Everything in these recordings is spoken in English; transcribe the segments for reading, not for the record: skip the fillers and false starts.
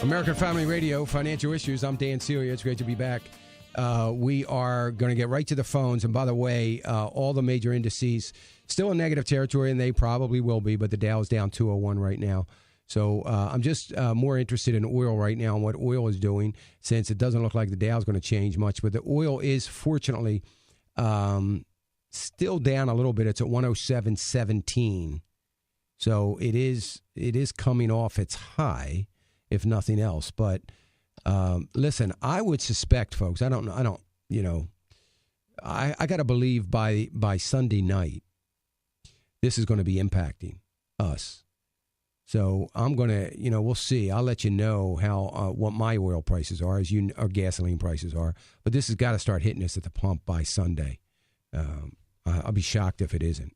American Family Radio, Financial Issues. I'm Dan Celia. It's great to be back. We are going to get right to the phones. And by the way, all the major indices still in negative territory, and they probably will be, but the Dow is down 201 right now. So I'm just more interested in oil right now and what oil is doing, since it doesn't look like the Dow is going to change much. But the oil is, fortunately, still down a little bit. It's at 107.17. So it is coming off its high, if nothing else. But listen, I would suspect, folks, I got to believe by Sunday night, this is going to be impacting us. So I'm going to, we'll see. I'll let you know how what my oil prices are, or gasoline prices are. But this has got to start hitting us at the pump by Sunday. I'll be shocked if it isn't.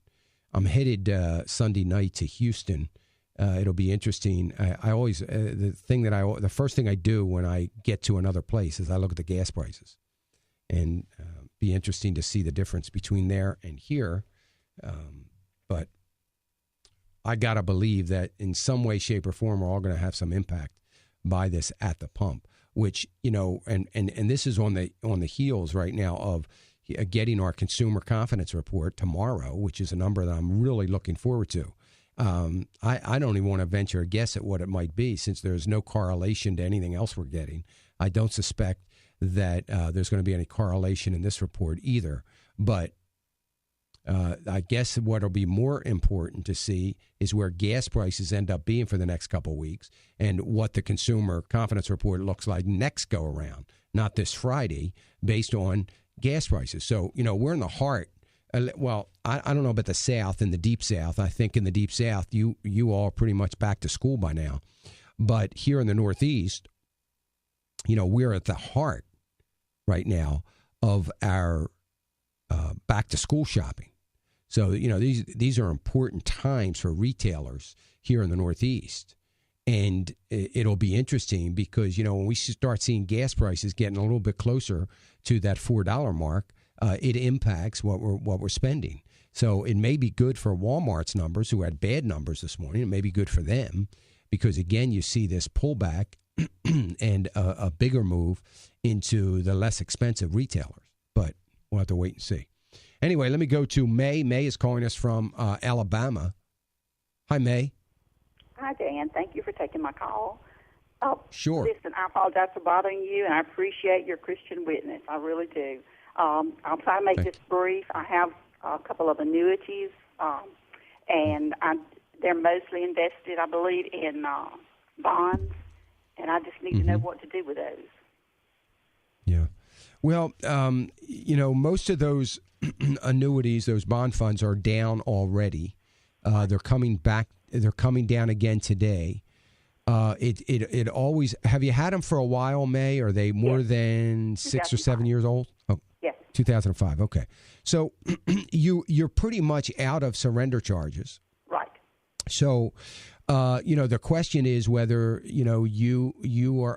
I'm headed Sunday night to Houston. It'll be interesting. I always the first thing I do when I get to another place is I look at the gas prices, and be interesting to see the difference between there and here. But I gotta believe that in some way, shape, or form, we're all going to have some impact by this at the pump. Which and this is on the heels right now of getting our consumer confidence report tomorrow, which is a number that I'm really looking forward to. I don't even want to venture a guess at what it might be, since there's no correlation to anything else we're getting. I don't suspect that there's going to be any correlation in this report either. But I guess what will be more important to see is where gas prices end up being for the next couple of weeks, and what the consumer confidence report looks like next go around, not this Friday, based on gas prices. So, we're in the heart. Well, I don't know about the South and the Deep South. I think in the Deep South, you all are pretty much back to school by now. But here in the Northeast, we're at the heart right now of our back to school shopping. So, these are important times for retailers here in the Northeast. And it'll be interesting because, when we start seeing gas prices getting a little bit closer to that $4 mark, it impacts what we're spending. So it may be good for Walmart's numbers, who had bad numbers this morning. It may be good for them because, again, you see this pullback and a bigger move into the less expensive retailers. But we'll have to wait and see. Anyway, let me go to May. May is calling us from Alabama. Hi, May. Hi, Dan. Thank you for taking my call. Sure. Listen, I apologize for bothering you, and I appreciate your Christian witness. I really do. I'll try to make this brief. I have a couple of annuities, and they're mostly invested, I believe, in bonds, and I just need to know what to do with those. Yeah. Well, most of those annuities, those bond funds, are down already. They're coming back. They're coming down again today. It always. Have you had them for a while, May? Are they more than 6 or 7 years old? Oh, yes. 2005. Okay, so you're pretty much out of surrender charges, right? So, the question is whether you are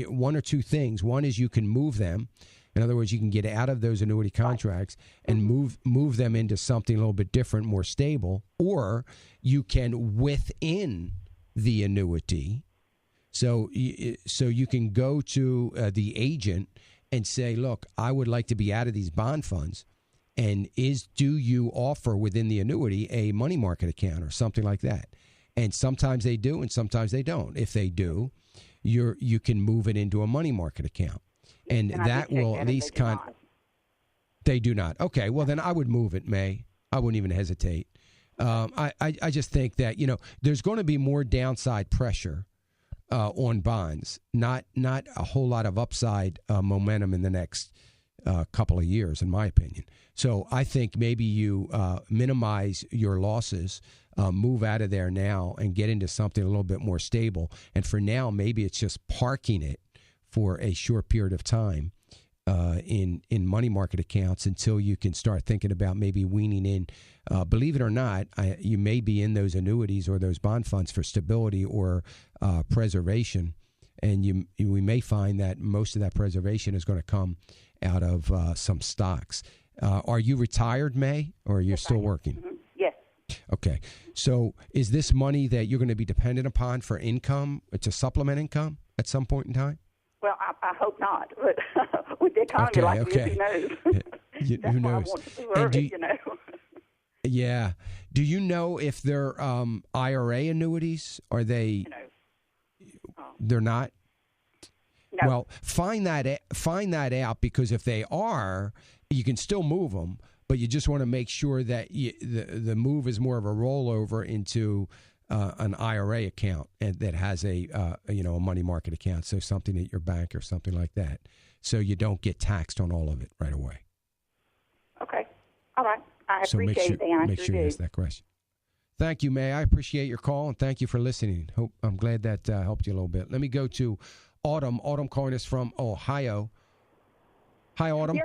one or two things. One is you can move them. In other words, you can get out of those annuity contracts and move them into something a little bit different, more stable, or you can within the annuity. So you can go to the agent and say, look, I would like to be out of these bond funds. And do you offer within the annuity a money market account or something like that? And sometimes they do and sometimes they don't. If they do, you can move it into a money market account. And that will at least They do not. Okay, well, then I would move it, May. I wouldn't even hesitate. I just think that, there's going to be more downside pressure on bonds, not a whole lot of upside momentum in the next couple of years, in my opinion. So I think maybe you minimize your losses, move out of there now and get into something a little bit more stable. And for now, maybe it's just parking it for a short period of time in money market accounts until you can start thinking about maybe weaning in. Believe it or not, you may be in those annuities or those bond funds for stability or preservation, and we may find that most of that preservation is going to come out of some stocks. Are you retired, May, or are you still working? Mm-hmm. Yes. Okay. So is this money that you're going to be dependent upon for income, to supplement income? at some point in time? Well, I hope not, but with the economy like this, who knows? That's who why knows? I want to preserve it, Yeah. Do you know if they're IRA annuities? Are they? They're not. No. Well, find that out, because if they are, you can still move them, but you just want to make sure that the move is more of a rollover into an IRA account and that has a money market account, so something at your bank or something like that, so you don't get taxed on all of it right away. Okay. All right. I appreciate the answer. Make sure you ask that question. Thank you, May. I appreciate your call, and thank you for listening. I'm glad that helped you a little bit. Let me go to Autumn. Autumn calling us from Ohio. Hi, Autumn.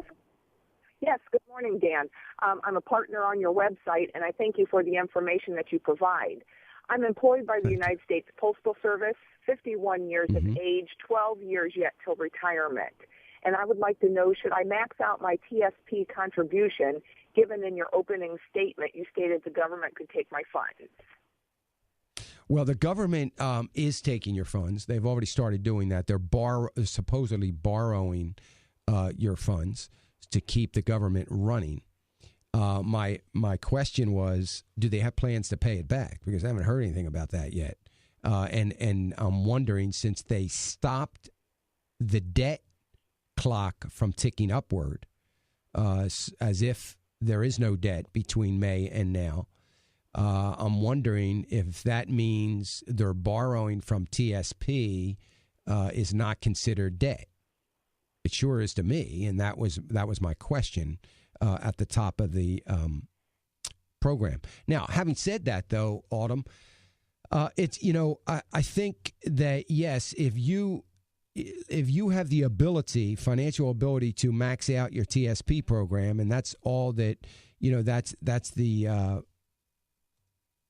Yes. Good morning, Dan. I'm a partner on your website, and I thank you for the information that you provide. I'm employed by the United States Postal Service, 51 years of age, 12 years yet till retirement. And I would like to know, should I max out my TSP contribution, given in your opening statement you stated the government could take my funds? Well, the government is taking your funds. They've already started doing that. They're supposedly borrowing your funds to keep the government running. My question was, do they have plans to pay it back? Because I haven't heard anything about that yet. And I'm wondering, since they stopped the debt clock from ticking upward, as if there is no debt between May and now, I'm wondering if that means their borrowing from TSP is not considered debt. It sure is to me, and that was my question at the top of the program. Now, having said that, though, Autumn, it's I think that yes, if you have the ability, financial ability, to max out your TSP program, and that's all that that's the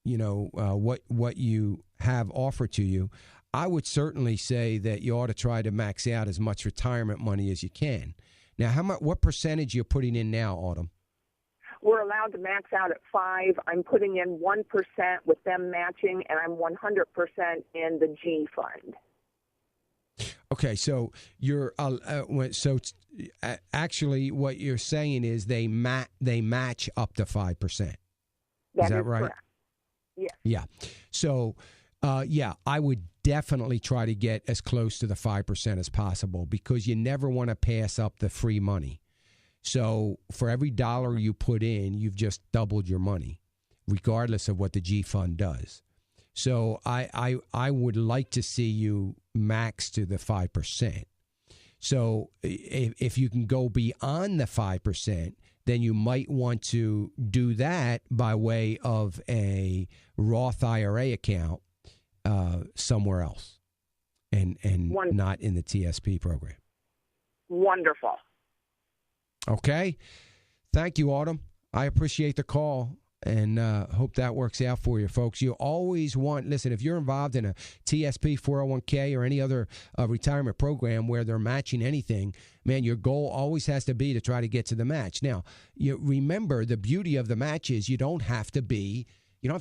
what you have offered to you, I would certainly say that you ought to try to max out as much retirement money as you can. Now, what percentage you're putting in now, Autumn? We're allowed to max out at 5%. I'm putting in 1% with them matching, and I'm 100% in the G fund. Okay, so you're actually what you're saying is they match up to 5%. Is that right? Correct. Yes. Yeah. So, I would definitely try to get as close to the 5% as possible, because you never want to pass up the free money. So for every dollar you put in, you've just doubled your money, regardless of what the G fund does. So I would like to see you max to the 5%. So if you can go beyond the 5%, then you might want to do that by way of a Roth IRA account somewhere else, and not in the TSP program. Wonderful. Okay. Thank you, Autumn. I appreciate the call, and hope that works out for you, folks. You always listen, if you're involved in a TSP, 401k, or any other retirement program where they're matching anything, man, your goal always has to be to try to get to the match. Now, you remember, the beauty of the match is you don't have to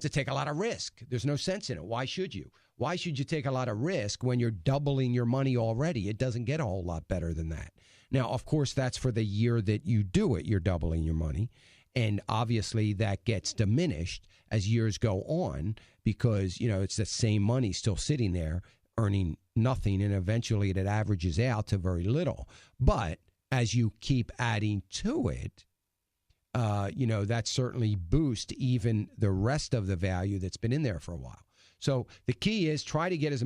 take a lot of risk. There's no sense in it. Why should you? Why should you take a lot of risk when you're doubling your money already? It doesn't get a whole lot better than that. Now, of course, that's for the year that you do it. You're doubling your money. And obviously that gets diminished as years go on, because, it's the same money still sitting there earning nothing. And eventually it averages out to very little. But as you keep adding to it, that certainly boosts even the rest of the value that's been in there for a while. So the key is try to get as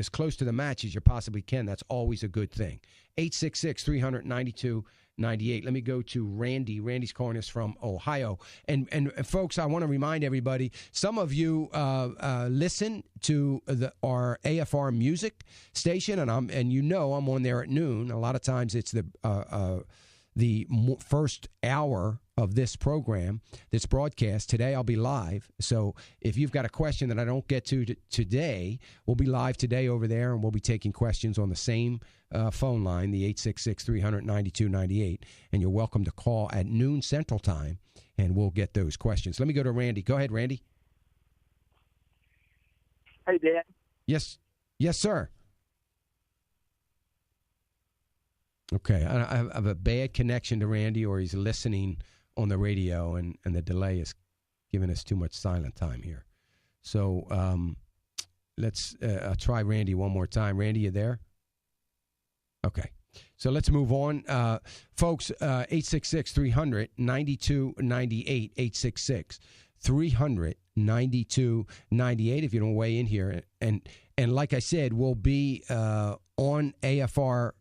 close to the match as you possibly can. That's always a good thing. 866-392-98. Let me go to Randy. Randy's calling us from Ohio. And folks, I want to remind everybody, some of you listen to our AFR music station, and I'm on there at noon. A lot of times it's the first hour of this program, this broadcast. Today I'll be live. So if you've got a question that I don't get to today, we'll be live today over there, and we'll be taking questions on the same phone line, the 866-392-98. And you're welcome to call at noon Central Time, and we'll get those questions. Let me go to Randy. Go ahead, Randy. Hey, Dan. Yes, sir. Okay, I have a bad connection to Randy, or he's listening on the radio, and the delay is giving us too much silent time here. So let's try Randy one more time. Randy, you there? Okay. So let's move on. Folks, 866-300-9298, 866-300-9298 if you don't weigh in here. And like I said, we'll be on AFR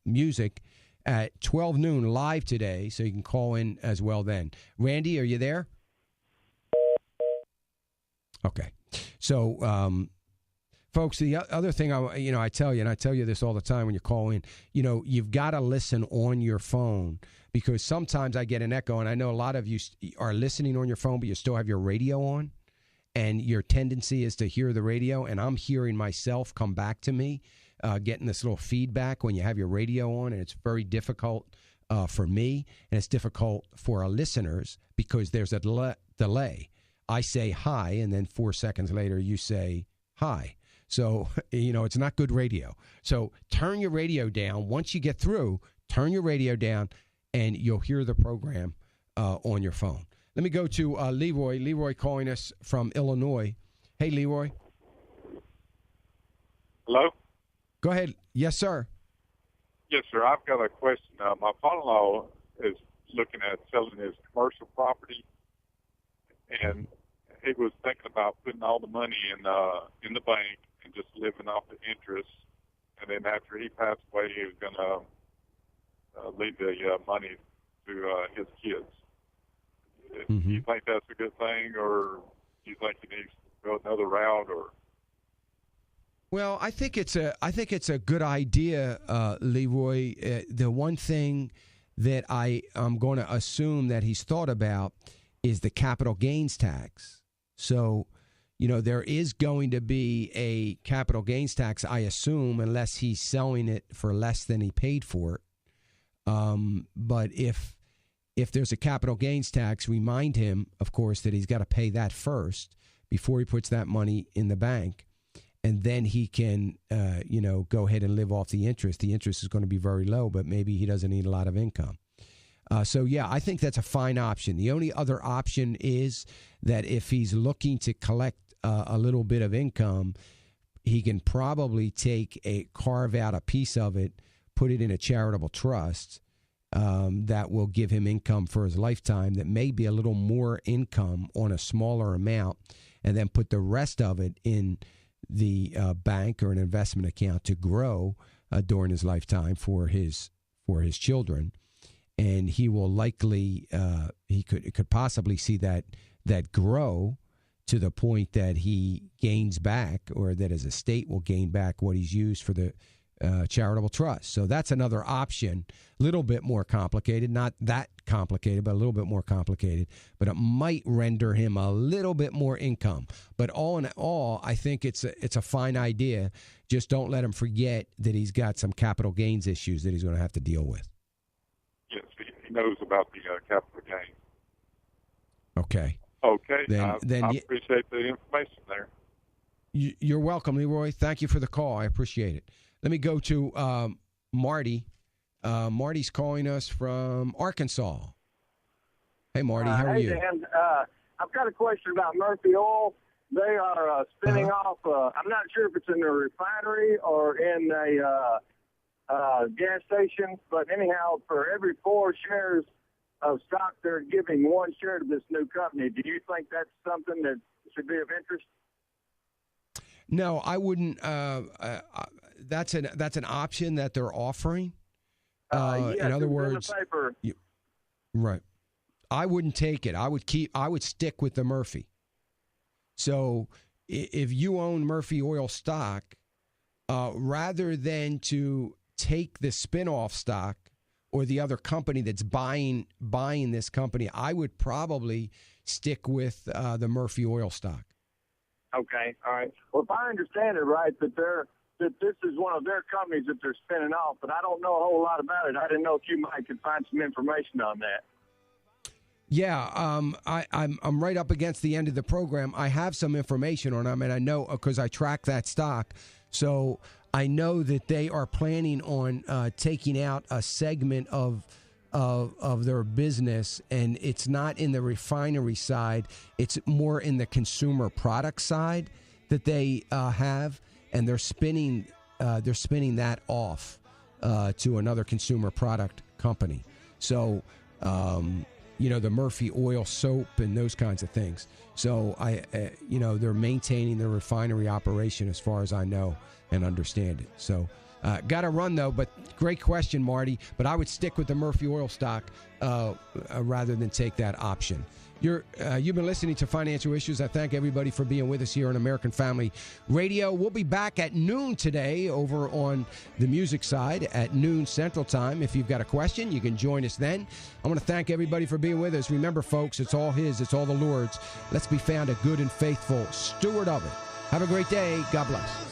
Music at 12 noon live today, so you can call in as well then. Randy, are you there? Okay. So, folks, the other thing I tell you, and I tell you this all the time when you call in, you've got to listen on your phone, because sometimes I get an echo, and I know a lot of you are listening on your phone, but you still have your radio on, and your tendency is to hear the radio, and I'm hearing myself come back to me, getting this little feedback when you have your radio on, and it's very difficult for me, and it's difficult for our listeners because there's a delay. I say hi, and then 4 seconds later you say hi. So, it's not good radio. So turn your radio down. Once you get through, turn your radio down, and you'll hear the program on your phone. Let me go to Leroy. Leroy calling us from Illinois. Hey, Leroy. Hello? Go ahead. Yes, sir. Yes, sir. I've got a question. My father-in-law is looking at selling his commercial property, and he was thinking about putting all the money in the bank and just living off the interest. And then after he passed away, he was going to leave the money to his kids. Mm-hmm. Do you think that's a good thing, or do you think he needs to go another route, or? Well, I think it's a good idea, Leroy. The one thing that I'm going to assume that he's thought about is the capital gains tax. So, there is going to be a capital gains tax, I assume, unless he's selling it for less than he paid for it. But if there's a capital gains tax, remind him, of course, that he's got to pay that first before he puts that money in the bank. And then he can, go ahead and live off the interest. The interest is going to be very low, but maybe he doesn't need a lot of income. So, I think that's a fine option. The only other option is that if he's looking to collect a little bit of income, he can probably carve out a piece of it, put it in a charitable trust that will give him income for his lifetime, that may be a little more income on a smaller amount, and then put the rest of it in the bank or an investment account to grow during his lifetime for his children. And he will likely could possibly see that grow to the point that he gains back, or that his estate will gain back what he's used for the charitable trust. So that's another option, a little bit more complicated, not that complicated, but a little bit more complicated, but it might render him a little bit more income. But all in all, I think it's a fine idea. Just don't let him forget that he's got some capital gains issues that he's going to have to deal with. Yes, he knows about the capital gain. Okay. Okay. Then I appreciate the information there. You're welcome, Leroy. Thank you for the call. I appreciate it. Let me go to Marty. Marty's calling us from Arkansas. Hey, Marty, how are you? Hey, Dan. I've got a question about Murphy Oil. They are spinning off, I'm not sure if it's in a refinery or in a gas station, but anyhow, for every 4 shares of stock, they're giving 1 share to this new company. Do you think that's something that should be of interest? No, I wouldn't. That's an option that they're offering. Yes, in other words, in the paper. Right. I wouldn't take it. I would stick with the Murphy. So if you own Murphy Oil stock, rather than to take the spinoff stock or the other company that's buying this company, I would probably stick with the Murphy Oil stock. Okay, all right. Well, if I understand it right, that this is one of their companies that they're spinning off, but I don't know a whole lot about it. I didn't know if you might could find some information on that. Yeah, I'm right up against the end of the program. I have some information on them, and I know because I track that stock. So I know that they are planning on taking out a segment of their business, and it's not in the refinery side. It's more in the consumer product side that they have, and they're spinning that off to another consumer product company. So, the Murphy oil soap and those kinds of things. So they're maintaining their refinery operation as far as I know and understand it. So. Got to run, though, but great question, Marty. But I would stick with the Murphy oil stock rather than take that option. You've been listening to Financial Issues. I thank everybody for being with us here on American Family Radio. We'll be back at noon today over on the music side at noon Central Time. If you've got a question, you can join us then. I want to thank everybody for being with us. Remember, folks, it's all His. It's all the Lord's. Let's be found a good and faithful steward of it. Have a great day. God bless.